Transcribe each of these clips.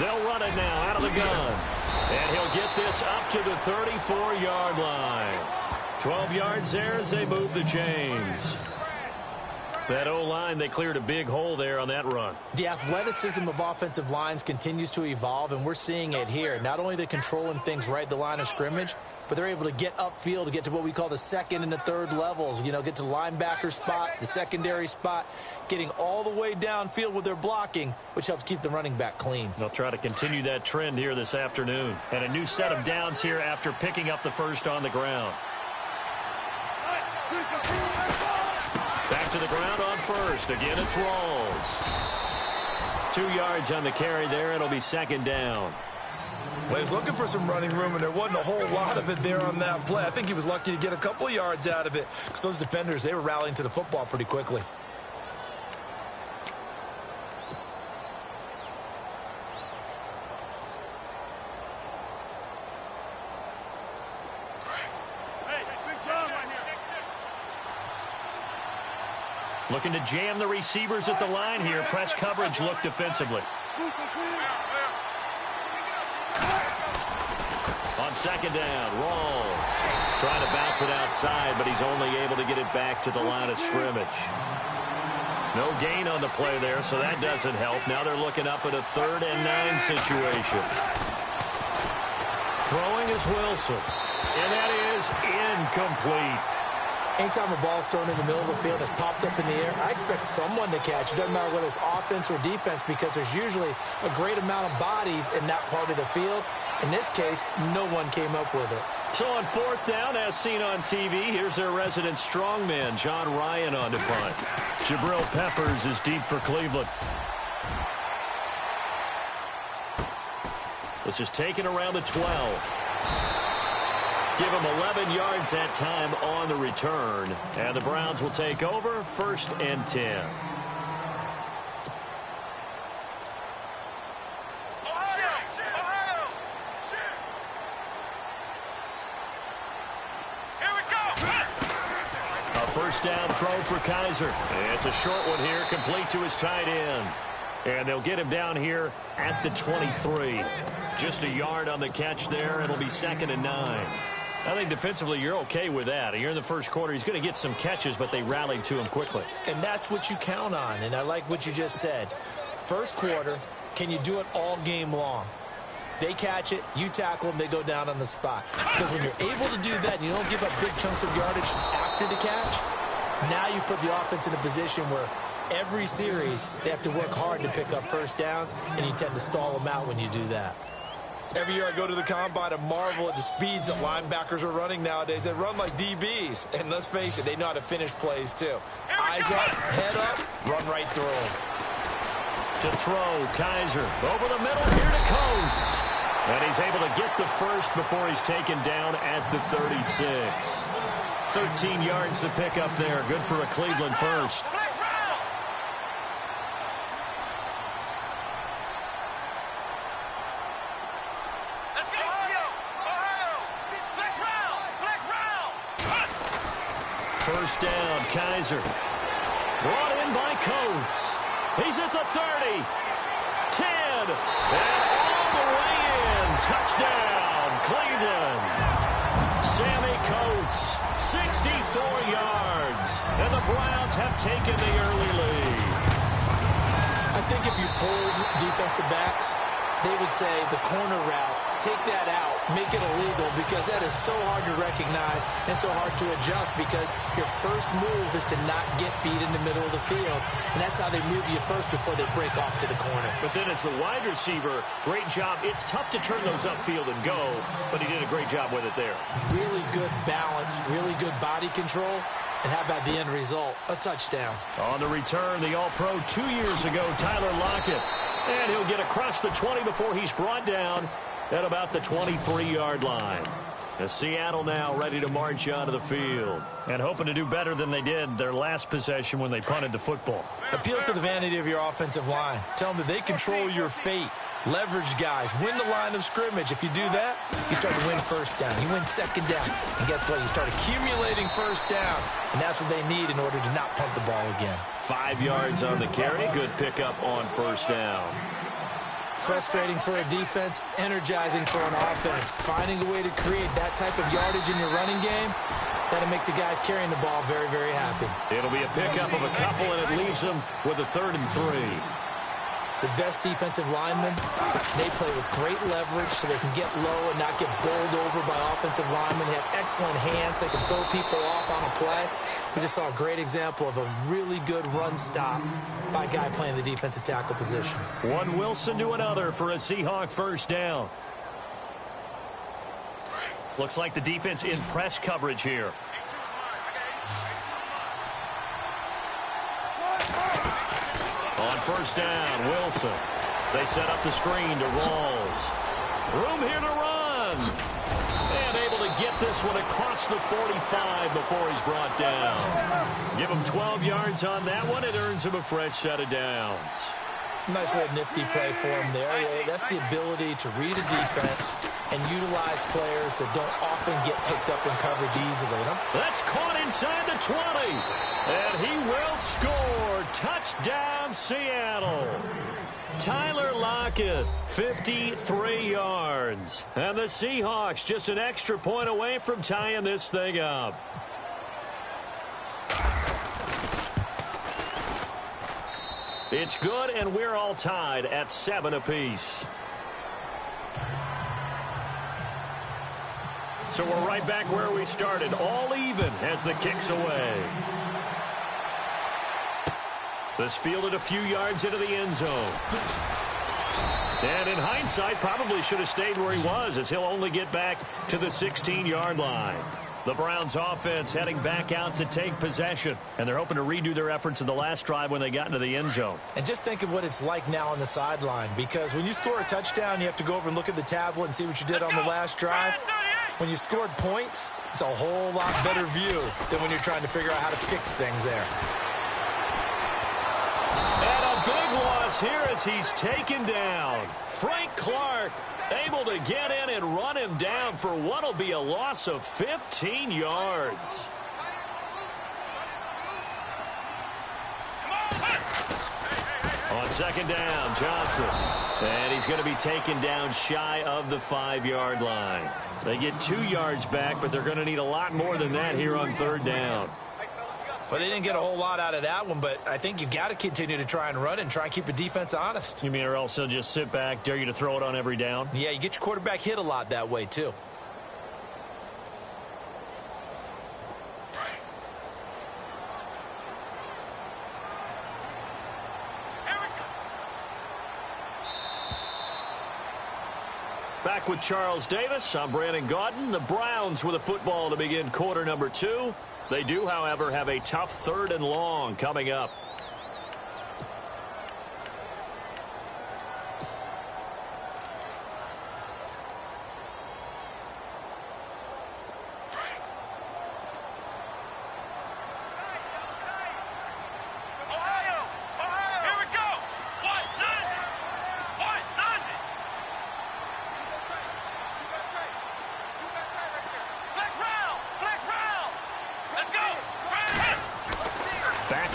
They'll run it now out of the gun. And he'll get this up to the 34-yard line. 12 yards there as they move the chains. That O-line, they cleared a big hole there on that run. The athleticism of offensive lines continues to evolve, and we're seeing it here. Not only are they controlling things right at the line of scrimmage, but they're able to get upfield to get to what we call the second and the third levels. You know, get to the linebacker spot, the secondary spot, getting all the way downfield with their blocking, which helps keep the running back clean. They'll try to continue that trend here this afternoon. And a new set of downs here after picking up the first on the ground. Back to the ground on first. Again, it's Rawls. 2 yards on the carry there. It'll be second down. Well, he's looking for some running room, and there wasn't a whole lot of it there on that play. I think he was lucky to get a couple of yards out of it because those defenders, they were rallying to the football pretty quickly. Looking to jam the receivers at the line here. Press coverage look defensively. On second down, Rawls trying to bounce it outside, but he's only able to get it back to the line of scrimmage. No gain on the play there, so that doesn't help. Now they're looking up at a 3rd and 9 situation. Throwing is Wilson, and that is incomplete. Anytime a ball's thrown in the middle of the field and it's popped up in the air, I expect someone to catch. It doesn't matter whether it's offense or defense because there's usually a great amount of bodies in that part of the field. In this case, no one came up with it. So on 4th down, as seen on TV, here's their resident strongman, John Ryan, on to punt. Jabril Peppers is deep for Cleveland. This is taken around the 12. Give him 11 yards that time on the return. And the Browns will take over 1st and 10. A first down throw for Kaiser. It's a short one here, complete to his tight end. And they'll get him down here at the 23. Just a yard on the catch there. It'll be 2nd and 9. I think defensively you're okay with that. Here in the first quarter, he's going to get some catches, but they rallied to him quickly. And that's what you count on, and I like what you just said. First quarter, can you do it all game long? They catch it, you tackle them, they go down on the spot. Because when you're able to do that and you don't give up big chunks of yardage after the catch, now you put the offense in a position where every series they have to work hard to pick up first downs, and you tend to stall them out when you do that. Every year I go to the combine and marvel at the speeds that linebackers are running nowadays. They run like DBs. And let's face it, they know how to finish plays too. Eyes up, head up, run right through them. To throw, Kaiser over the middle here to Coates. And he's able to get the first before he's taken down at the 36. 13 yards to pick up there. Good for a Cleveland first. First down, Kaiser. Brought in by Coates. He's at the 30. 10. And all the way in. Touchdown, Cleveland. Sammy Coates, 64 yards. And the Browns have taken the early lead. I think if you polled defensive backs, they would say the corner route, take that out, make it illegal, because that is so hard to recognize and so hard to adjust, because your first move is to not get beat in the middle of the field, and that's how they move you first before they break off to the corner. But then as the wide receiver, great job. It's tough to turn those upfield and go, but he did a great job with it there. Really good balance, really good body control. And how about the end result? A touchdown. On the return, the All-Pro 2 years ago, Tyler Lockett. And he'll get across the 20 before he's brought down at about the 23-yard line. As Seattle now ready to march onto the field and hoping to do better than they did their last possession when they punted the football. Appeal to the vanity of your offensive line. Tell them that they control your fate. Leverage guys. Win the line of scrimmage. If you do that, you start to win first down. You win second down. And guess what? You start accumulating first downs. And that's what they need in order to not punt the ball again. 5 yards on the carry. Good pickup on first down. Frustrating for a defense, energizing for an offense. Finding a way to create that type of yardage in your running game, that'll make the guys carrying the ball very, very happy. It'll be a pickup of a couple, and it leaves them with a 3rd and 3. The best defensive linemen, they play with great leverage so they can get low and not get bowled over by offensive linemen. They have excellent hands. They can throw people off on a play. We just saw a great example of a really good run stop by a guy playing the defensive tackle position. One Wilson to another for a Seahawk first down. Looks like the defense in press coverage here. On first down, Wilson. They set up the screen to Rawls. Room here to run. And able to get this one across the 45 before he's brought down. Give him 12 yards on that one. It earns him a fresh set of downs. Nice little nifty play for him there. That's the ability to read a defense and utilize players that don't often get picked up in coverage easily. That's caught inside the 20. And he will score. Touchdown, Seattle. Tyler Lockett, 53 yards. And the Seahawks just an extra point away from tying this thing up. It's good, and we're all tied at 7 apiece. So we're right back where we started, all even as the kick's away. This fielded a few yards into the end zone. And in hindsight, probably should have stayed where he was, as he'll only get back to the 16-yard line. The Browns offense heading back out to take possession, and they're hoping to redo their efforts in the last drive when they got into the end zone. And just think of what it's like now on the sideline, because when you score a touchdown, you have to go over and look at the tablet and see what you did on the last drive. When you scored points, it's a whole lot better view than when you're trying to figure out how to fix things there. And a big loss here as he's taken down. Frank Clark able to get in and run him down for what will be a loss of 15 yards. On second down, Johnson. And he's going to be taken down shy of the 5-yard line. They get 2 yards back, but they're going to need a lot more than that here on third down. Well, they didn't get a whole lot out of that one, but I think you've got to continue to try and run it and try and keep the defense honest. You mean, or else they'll just sit back, dare you to throw it on every down? Yeah, you get your quarterback hit a lot that way, too. Back with Charles Davis, I'm Brandon Gaudin. The Browns with a football to begin quarter number 2. They do, however, have a tough 3rd and long coming up.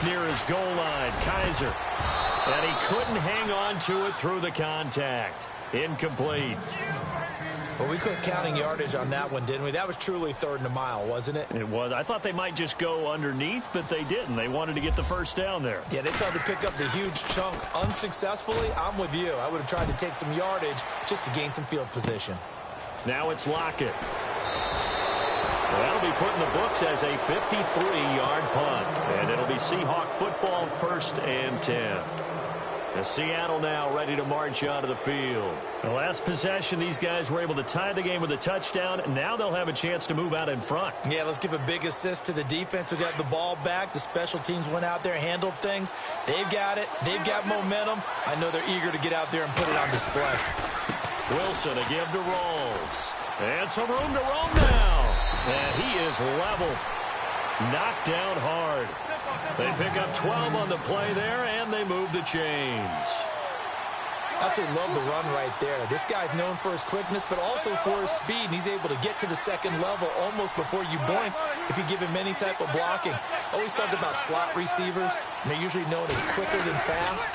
Near his goal line, Kaiser. And he couldn't hang on to it through the contact. Incomplete. Well, we quit counting yardage on that one, didn't we? That was truly 3rd and a mile, wasn't it? It was. I thought they might just go underneath, but they didn't. They wanted to get the first down there. Yeah, they tried to pick up the huge chunk unsuccessfully. I'm with you. I would have tried to take some yardage just to gain some field position. Now it's Lockett. That'll be put in the books as a 53-yard punt. And it'll be Seahawk football 1st and 10. As Seattle now ready to march out of the field. The last possession, these guys were able to tie the game with a touchdown. Now they'll have a chance to move out in front. Yeah, let's give a big assist to the defense who got the ball back. The special teams went out there, handled things. They've got it. They've got momentum. I know they're eager to get out there and put it on display. Wilson, a give to Rawls. And some room to roam now. And he is leveled. Knocked down hard. They pick up 12 on the play there, and they move the chains. Absolutely love the run right there. This guy's known for his quickness, but also for his speed. And he's able to get to the second level almost before you blink if you give him any type of blocking. Always talked about slot receivers, and they're usually known as quicker than fast.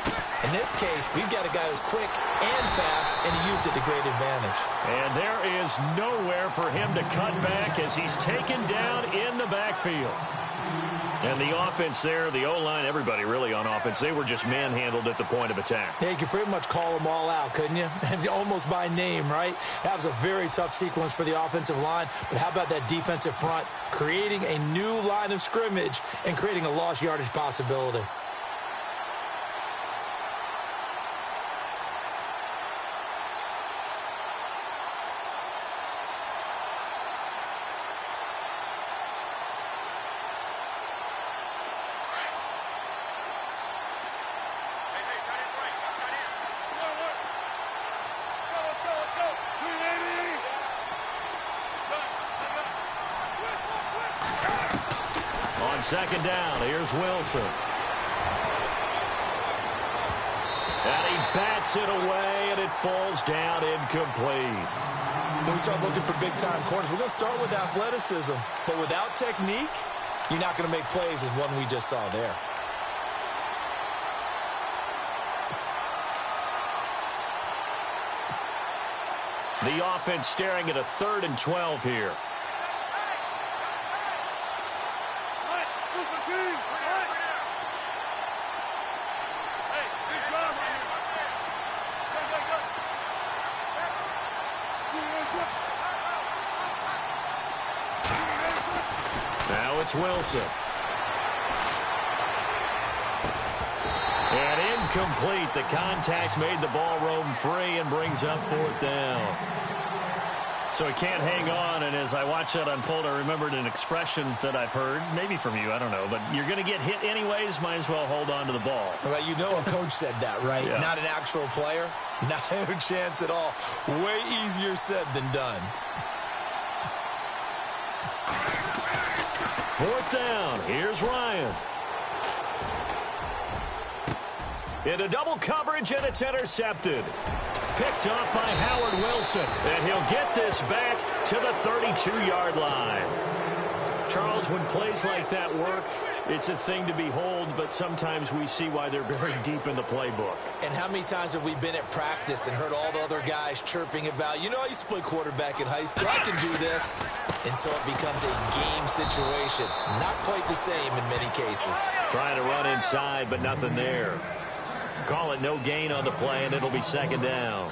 In this case, we've got a guy who's quick and fast, and he used it to great advantage. And there is nowhere for him to cut back as he's taken down in the backfield. And the offense there, the O-line, everybody really on offense, they were just manhandled at the point of attack. Yeah, you could pretty much call them all out, couldn't you? Almost by name, right? That was a very tough sequence for the offensive line. But how about that defensive front creating a new line of scrimmage and creating a lost yardage possibility? Second down, here's Wilson. And he bats it away, and it falls down incomplete. When we start looking for big-time corners, we're going to start with athleticism. But without technique, you're not going to make plays as one we just saw there. The offense staring at a 3rd and 12 here. Now it's Wilson. And incomplete. The contact made the ball roam free and brings up 4th down. So he can't hang on, and as I watch that unfold, I remembered an expression that I've heard, maybe from you, I don't know, but you're going to get hit anyways, might as well hold on to the ball. Well, you know a coach said that, right? Yeah. Not an actual player. Not a chance at all. Way easier said than done. 4th down. Here's Ryan. Into double coverage, and it's intercepted. Picked off by Howard Wilson, and he'll get this back to the 32-yard line. Charles, when plays like that work, it's a thing to behold, but sometimes we see why they're very deep in the playbook. And how many times have we been at practice and heard all the other guys chirping about, you know, I used to play quarterback in high school, I can do this, until it becomes a game situation. Not quite the same in many cases. Trying to run inside, but nothing there. Call it no gain on the play, and it'll be 2nd down.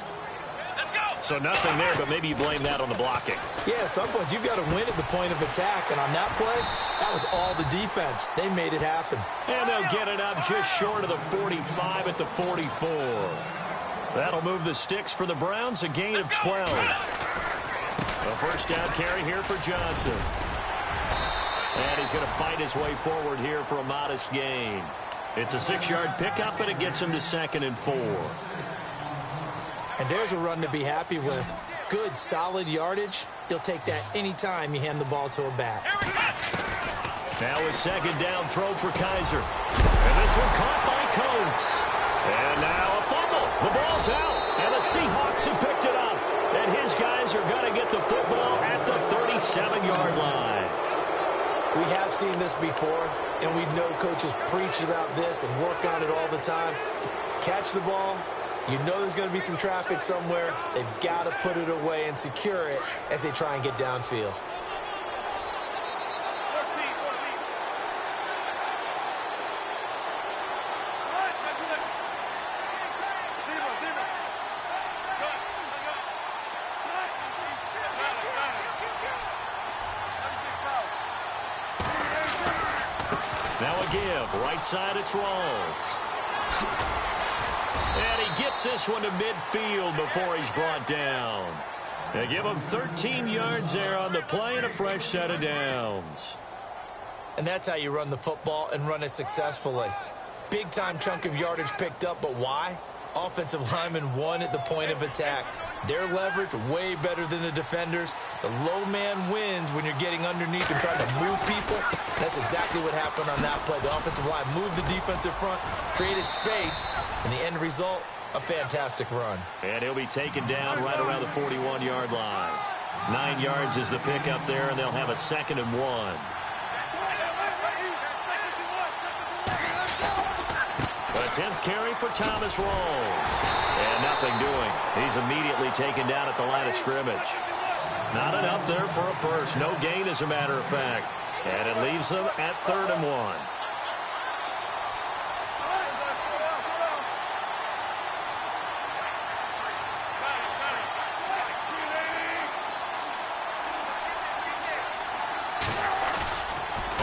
So nothing there, but maybe you blame that on the blocking. Yeah, at some point, you've got to win at the point of attack. And on that play, that was all the defense. They made it happen. And they'll get it up just short of the 45 at the 44. That'll move the sticks for the Browns, a gain of 12. A 1st down carry here for Johnson. And he's going to fight his way forward here for a modest gain. It's a 6-yard pickup, and it gets him to 2nd and 4. And there's a run to be happy with. Good, solid yardage. You'll take that anytime you hand the ball to a back. Now a 2nd down throw for Kaiser. And this one caught by Coates. And now a fumble. The ball's out, and the Seahawks have picked it up. And his guys are going to get the football at the 37-yard line. We have seen this before, and we know coaches preach about this and work on it all the time. Catch the ball. You know there's going to be some traffic somewhere. They've got to put it away and secure it as they try and get downfield. Now a give. Right side, it's Rawls. And he gets this one to midfield before he's brought down. They give him 13 yards there on the play and a fresh set of downs. And that's how you run the football and run it successfully. Big-time chunk of yardage picked up, but why? Offensive linemen won at the point of attack. Their leverage way better than the defenders. The low man wins when you're getting underneath and trying to move people. That's exactly what happened on that play. The offensive line moved the defensive front, created space, and the end result, a fantastic run. And he'll be taken down right around the 41-yard line. 9 yards is the pickup there, and they'll have a 2nd and 1. A the 10th carry for Thomas Rawls. And nothing doing. He's immediately taken down at the line of scrimmage. Not enough there for a first. No gain, as a matter of fact. And it leaves them at 3rd and 1.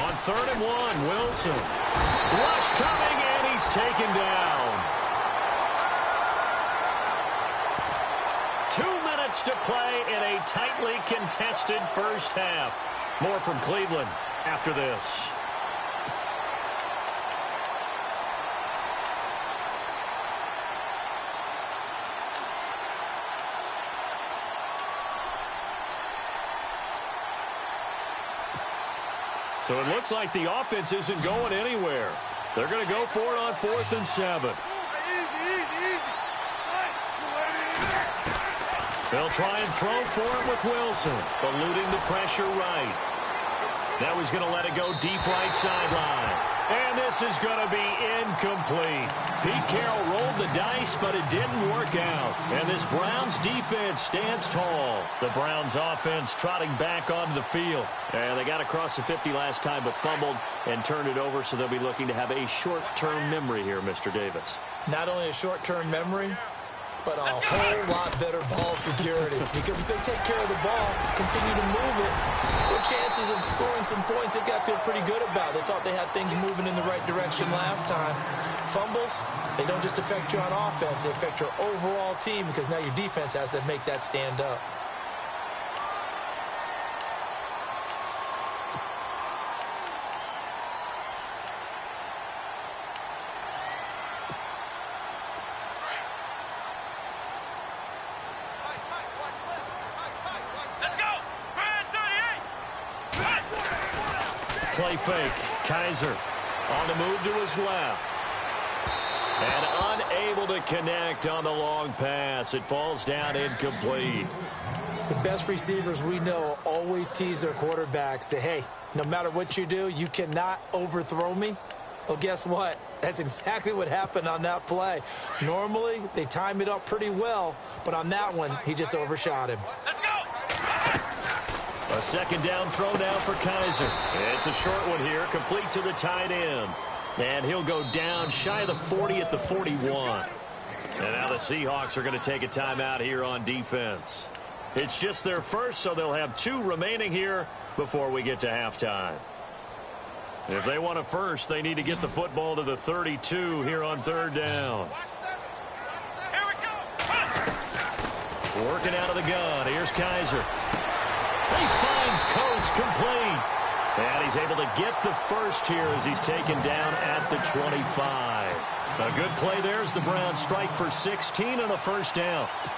On 3rd and 1, Wilson. Rush coming, and he's taken down. 2 minutes to play in a tightly contested first half. More from Cleveland after this. So it looks like the offense isn't going anywhere. They're going to go for it on 4th and 7. They'll try and throw for it with Wilson, eluding the pressure right. Now he's going to let it go deep right sideline. And this is going to be incomplete. Pete Carroll rolled the dice, but it didn't work out. And this Browns defense stands tall. The Browns offense trotting back onto the field. And they got across the 50 last time, but fumbled and turned it over, so they'll be looking to have a short-term memory here, Mr. Davis. Not only a short-term memory, but a whole lot better ball security. Because if they take care of the ball, continue to move it, their chances of scoring some points, they've got to feel pretty good about. They thought they had things moving in the right direction last time. Fumbles, they don't just affect you on offense, they affect your overall team, because now your defense has to make that stand up. Play fake. Kaiser on the move to his left. And unable to connect on the long pass. It falls down incomplete. The best receivers we know always tease their quarterbacks that, hey, no matter what you do, you cannot overthrow me. Well, guess what? That's exactly what happened on that play. Normally, they time it up pretty well, but on that one, he just overshot him. Let's go! A second down throw now for Kaiser. It's a short one here, complete to the tight end. And he'll go down shy of the 40 at the 41. And now the Seahawks are going to take a timeout here on defense. It's just their first, so they'll have 2 remaining here before we get to halftime. If they want a first, they need to get the football to the 32 here on 3rd down. Here we go! Working out of the gun. Here's Kaiser. He finds Coates complete. And he's able to get the first here as he's taken down at the 25. A good play there as the Browns strike for 16 on a first down. Flex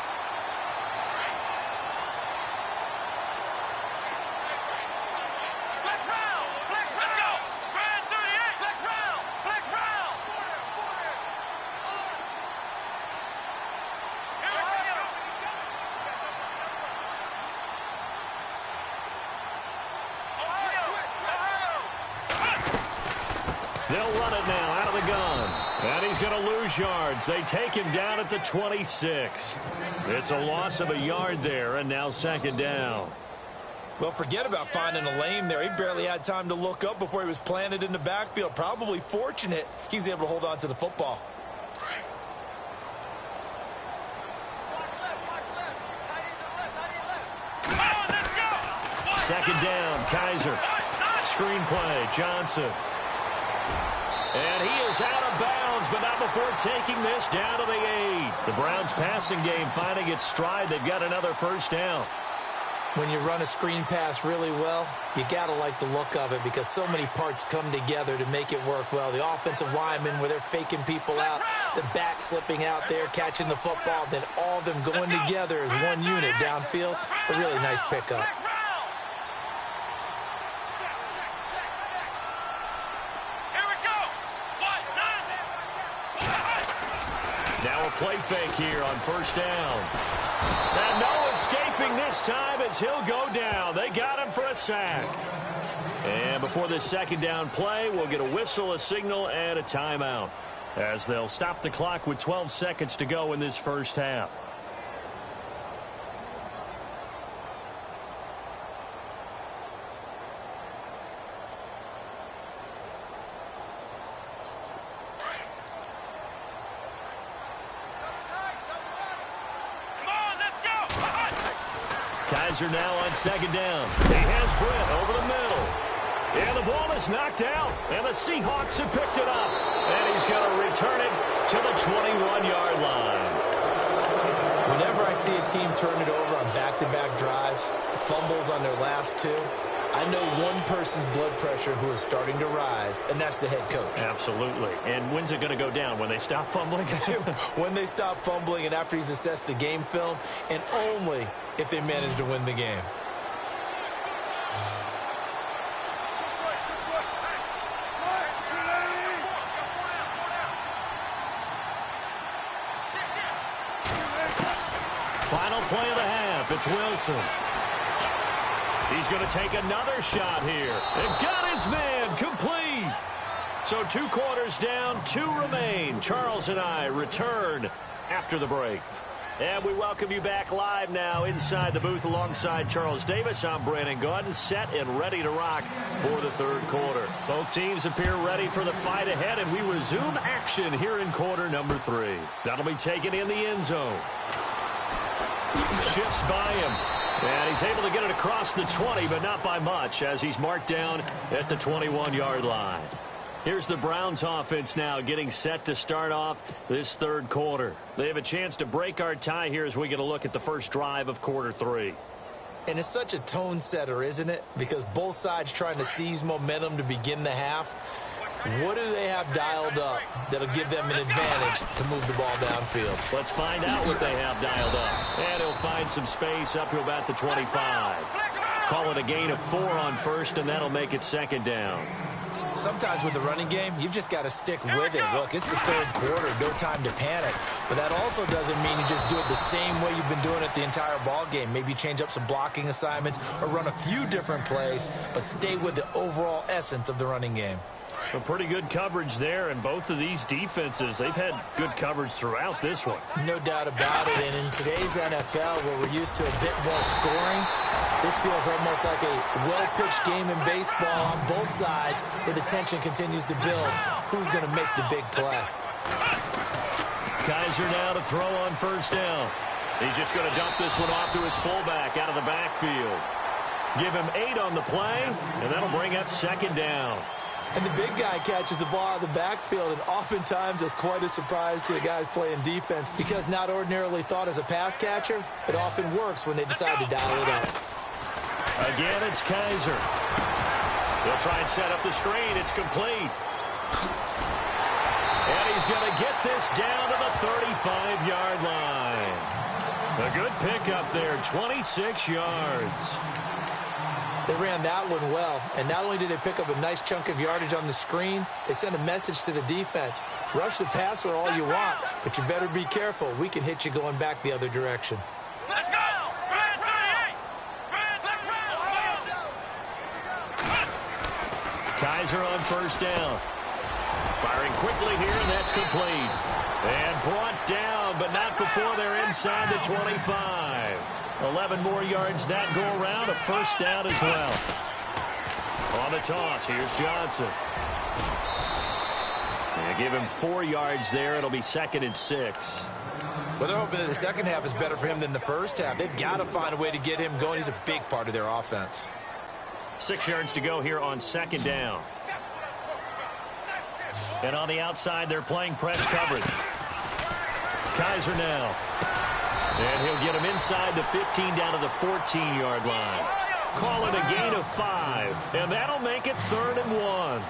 round! Flex round! Let's go! Brand 38! Flex round! Flex round! Here we go! They'll run it now out of the gun. And he's going to lose yards. They take him down at the 26. It's a loss of a yard there, and now 2nd down. Well, forget about finding a lane there. He barely had time to look up before he was planted in the backfield. Probably fortunate he was able to hold on to the football. Second down, Kaiser. Screen play, Johnson. And he is out of bounds, but not before taking this down to the 8. The Browns passing game finding its stride. They've got another first down. When you run a screen pass really well, you got to like the look of it because so many parts come together to make it work well. The offensive linemen, where they're faking people out, the back slipping out there, catching the football, then all of them going together as one unit downfield. A really nice pickup. Now a play fake here on first down. And no escaping this time as he'll go down. They got him for a sack. And before this second down play, we'll get a whistle, a signal, and a timeout. as they'll stop the clock with 12 seconds to go in this first half. Kaiser now on second down. He has Britt over the middle. And the ball is knocked out. And the Seahawks have picked it up. And he's going to return it to the 21-yard line. Whenever I see a team turn it over on back-to-back drives, fumbles on their last two, I know one person's blood pressure who is starting to rise, and that's the head coach. Absolutely. And when's it going to go down? When they stop fumbling? When they stop fumbling and after he's assessed the game film, and only if they manage to win the game. Final play of the half. It's Wilson. He's going to take another shot here. And got his man complete. So 2 quarters down, 2 remain. Charles and I return after the break. And we welcome you back live now inside the booth alongside Charles Davis. I'm Brandon Gaudin, set and ready to rock for the third quarter. Both teams appear ready for the fight ahead, and we resume action here in quarter number 3. That'll be taken in the end zone. Shifts by him. And he's able to get it across the 20, but not by much, as he's marked down at the 21-yard line. Here's the Browns offense now getting set to start off this third quarter. They have a chance to break our tie here as we get a look at the first drive of quarter 3. And it's such a tone setter, isn't it? Because both sides trying to seize momentum to begin the half. What do they have dialed up that'll give them an advantage to move the ball downfield? Let's find out what they have dialed up. And he'll find some space up to about the 25. Call it a gain of 4 on first, and that'll make it second down. Sometimes with the running game, you've just got to stick with it. Look, it's the third quarter, no time to panic. But that also doesn't mean you just do it the same way you've been doing it the entire ball game. Maybe change up some blocking assignments or run a few different plays, but stay with the overall essence of the running game. A pretty good coverage there, and both of these defenses, they've had good coverage throughout this one. No doubt about it, and in today's NFL, where we're used to a bit more scoring, this feels almost like a well-pitched game in baseball on both sides, where the tension continues to build. Who's going to make the big play? Kaiser now to throw on first down. He's just going to dump this one off to his fullback out of the backfield. Give him 8 on the play, and that'll bring up second down. And the big guy catches the ball out of the backfield, and oftentimes it's quite a surprise to the guys playing defense, because not ordinarily thought as a pass catcher, it often works when they decide to dial it up. Again, it's Kaiser. He'll try and set up the screen. It's complete. And he's going to get this down to the 35-yard line. A good pickup there, 26 yards. They ran that one well, and not only did they pick up a nice chunk of yardage on the screen, they sent a message to the defense. Rush the passer all you want, but you better be careful. We can hit you going back the other direction. Let's go! Brand 38! Brand, let's roll! Kaiser on first down. Firing quickly here, and that's complete. And brought down, but not before they're inside the 25. 11 more yards that go around, a first down as well. On the toss, here's Johnson. They give him 4 yards there. It'll be 2nd and 6. Well, they're hoping that the second half is better for him than the first half. They've got to find a way to get him going. He's a big part of their offense. 6 yards to go here on second down. And on the outside, they're playing press coverage. Kaiser now. And he'll get him inside the 15 down to the 14-yard line. Call it a gain of 5. And that'll make it 3rd and 1.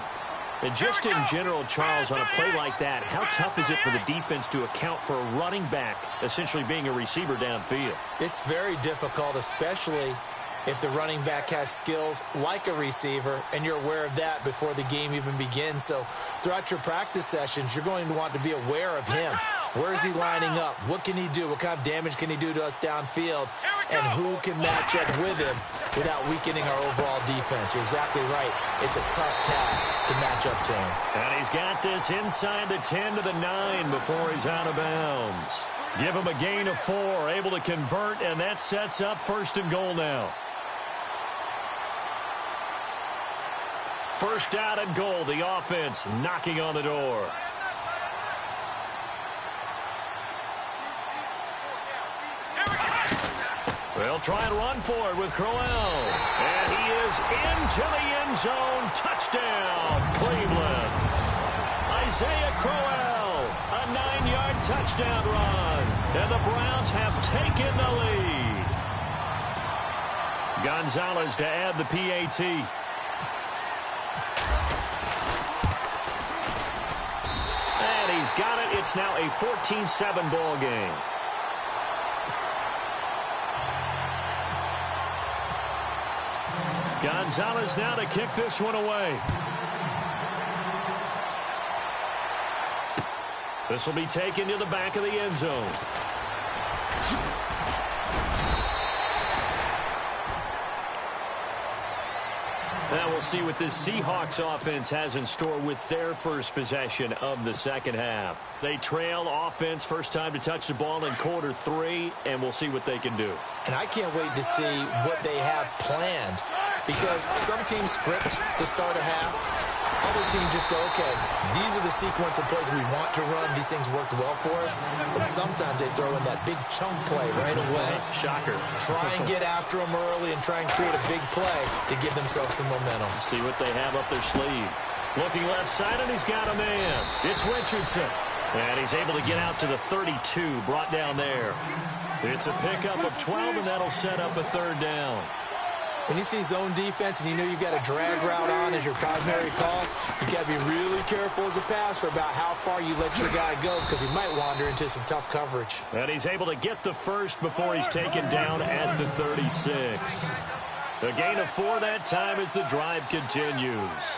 And just in general, Charles, on a play like that, how tough is it for the defense to account for a running back essentially being a receiver downfield? It's very difficult, especially if the running back has skills like a receiver, and you're aware of that before the game even begins. So throughout your practice sessions, you're going to want to be aware of him. Where is he lining up? What can he do? What kind of damage can he do to us downfield? And who can match up with him without weakening our overall defense? You're exactly right. It's a tough task to match up to him. And he's got this inside the 10 to the 9 before he's out of bounds. Give him a gain of 4, able to convert, and that sets up 1st and goal now. 1st down and goal, the offense knocking on the door. They'll try and run for it with Crowell. And he is into the end zone. Touchdown, Cleveland. Isaiah Crowell, a 9-yard touchdown run. And the Browns have taken the lead. Gonzalez to add the PAT. And he's got it. It's now a 14-7 ball game. Gonzalez now to kick this one away. This will be taken to the back of the end zone. Now we'll see what this Seahawks offense has in store with their first possession of the second half. They trail offense, first time to touch the ball in quarter 3, and we'll see what they can do. And I can't wait to see what they have planned, because some teams script to start a half. Other teams just go, okay, these are the sequence of plays we want to run. These things worked well for us. And sometimes they throw in that big chunk play right away. Shocker. Try and get after them early and try and create a big play to give themselves some momentum. See what they have up their sleeve. Looking left side, and he's got a man. It's Richardson. And he's able to get out to the 32, brought down there. It's a pickup of 12, and that'll set up a 3rd down. When you see zone defense and you know you've got a drag route on as your primary call, you've got to be really careful as a passer about how far you let your guy go, because he might wander into some tough coverage. And he's able to get the first before he's taken down at the 36. A gain of 4 that time as the drive continues.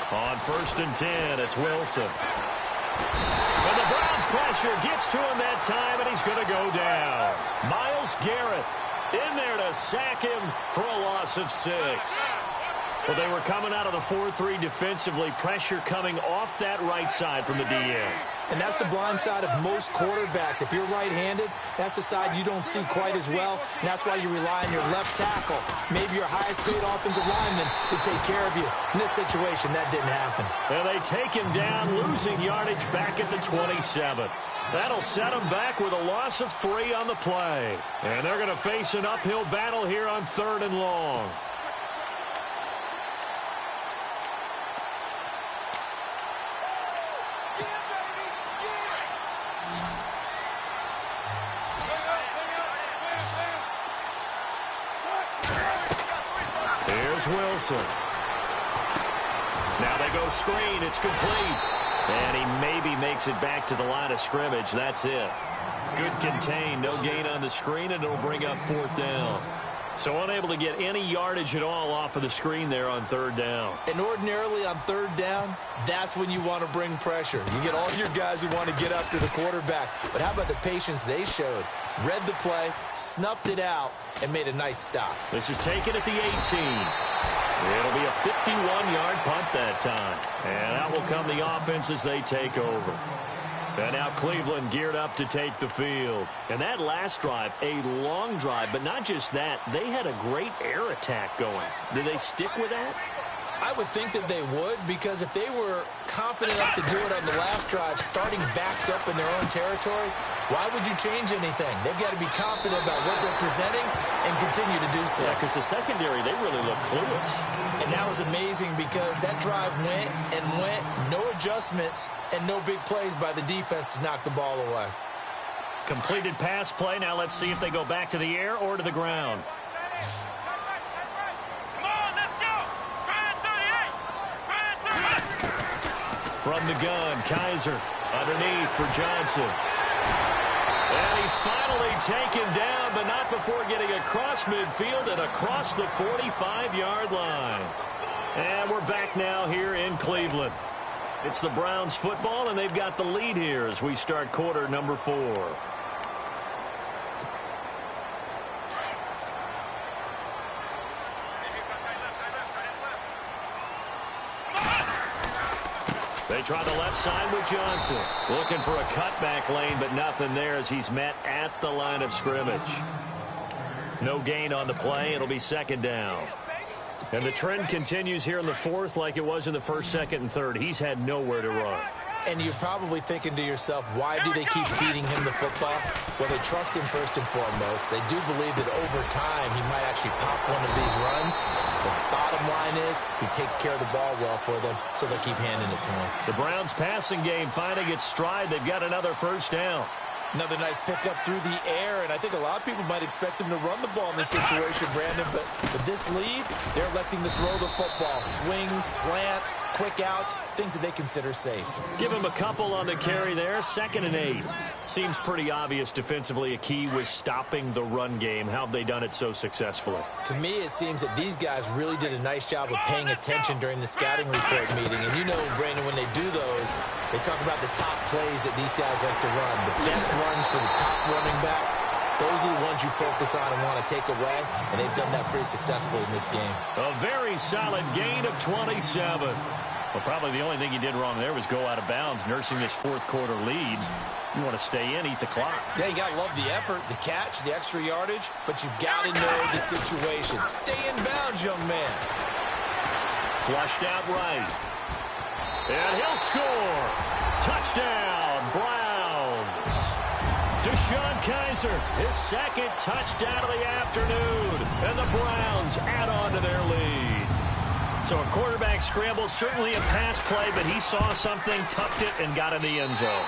On 1st and 10, it's Wilson. And the Browns pressure gets to him that time, and he's going to go down. Myles Garrett in there to sack him for a loss of 6. Well, they were coming out of the 4-3 defensively. Pressure coming off that right side from the DN. And that's the blind side of most quarterbacks. If you're right-handed, that's the side you don't see quite as well. And that's why you rely on your left tackle, maybe your highest-paid offensive lineman, to take care of you. In this situation, that didn't happen. And they take him down, losing yardage back at the 27. That'll set them back with a loss of 3 on the play. And they're going to face an uphill battle here on 3rd and long. Here's Wilson. Now they go screen. It's complete. And he maybe makes it back to the line of scrimmage. That's it. Good contain. No gain on the screen, and it'll bring up 4th down. So unable to get any yardage at all off of the screen there on 3rd down. And ordinarily on 3rd down, that's when you want to bring pressure. You get all your guys who want to get after the quarterback. But how about the patience they showed? Read the play, snuffed it out, and made a nice stop. This is taken at the 18. It'll be a 51-yard punt that time. And out will come the offense as they take over. And now Cleveland geared up to take the field. And that last drive, a long drive, but not just that. They had a great air attack going. Did they stick with that? I would think that they would, because if they were confident enough to do it on the last drive, starting backed up in their own territory, why would you change anything? They've got to be confident about what they're presenting and continue to do so. Yeah, because the secondary, they really look clueless. And that was amazing, because that drive went and went, no adjustments, and no big plays by the defense to knock the ball away. Completed pass play. Now let's see if they go back to the air or to the ground. From the gun, Kaiser underneath for Johnson. And he's finally taken down, but not before getting across midfield and across the 45-yard line. And we're back now here in Cleveland. It's the Browns football, and they've got the lead here as we start quarter number 4. They try the left side with Johnson. Looking for a cutback lane, but nothing there as he's met at the line of scrimmage. No gain on the play. It'll be second down. And the trend continues here in the 4th like it was in the 1st, 2nd, and 3rd. He's had nowhere to run. And you're probably thinking to yourself, why do they keep feeding him the football? Well, they trust him first and foremost. They do believe that over time he might actually pop one of these runs. The bottom line is he takes care of the ball well for them, so they'll keep handing it to him. The Browns passing game finding its stride. They've got another first down. Another nice pickup through the air, and I think a lot of people might expect him to run the ball in this situation, Brandon, but with this lead, they're electing to throw the football. Swings, slants, quick outs, things that they consider safe. Give him a couple on the carry there, 2nd and 8. Seems pretty obvious defensively a key was stopping the run game. How have they done it so successfully? To me, it seems that these guys really did a nice job of paying attention during the scouting report meeting, and you know, Brandon, when they do those, they talk about the top plays that these guys like to run, the best runs for the top running back. Those are the ones you focus on and want to take away, and they've done that pretty successfully in this game. A very solid gain of 27. Well, probably the only thing he did wrong there was go out of bounds, nursing this 4th quarter lead. You want to stay in, eat the clock. Yeah, you got to love the effort, the catch, the extra yardage, but you've got to know the situation. Stay in bounds, young man. Flushed out right. And he'll score. Touchdown, Browns. DeShone Kizer, his 2nd touchdown of the afternoon. And the Browns add on to their lead. So a quarterback scramble, certainly a pass play, but he saw something, tucked it, and got in the end zone.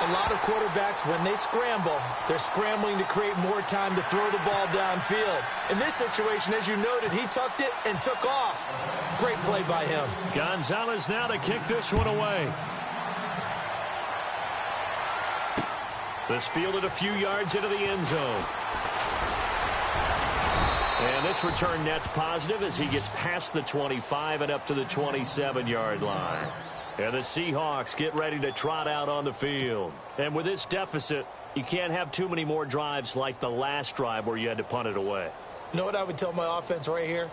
A lot of quarterbacks, when they scramble, they're scrambling to create more time to throw the ball downfield. In this situation, as you noted, he tucked it and took off. Great play by him. Gonzalez now to kick this one away. This fielded a few yards into the end zone. And this return net's positive as he gets past the 25 and up to the 27-yard line. And the Seahawks get ready to trot out on the field. And with this deficit, you can't have too many more drives like the last drive where you had to punt it away. You know what I would tell my offense right here?